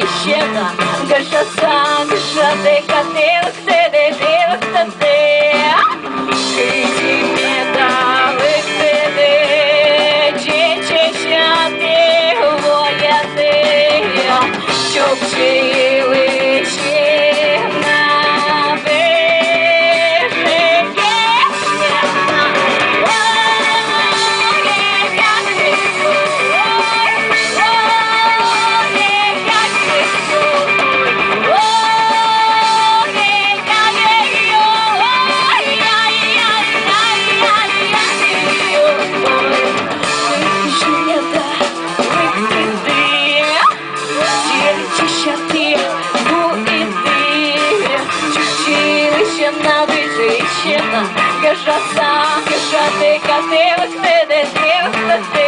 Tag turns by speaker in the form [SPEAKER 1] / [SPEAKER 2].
[SPEAKER 1] дівчина, гашаса, гашати катилок, сиди, дивишся ти. Киті не дали сиди, чечати вояти, щоб жили чи на вижив дівчина. Кажа сам, кажа ти, катилась, ти, де ти,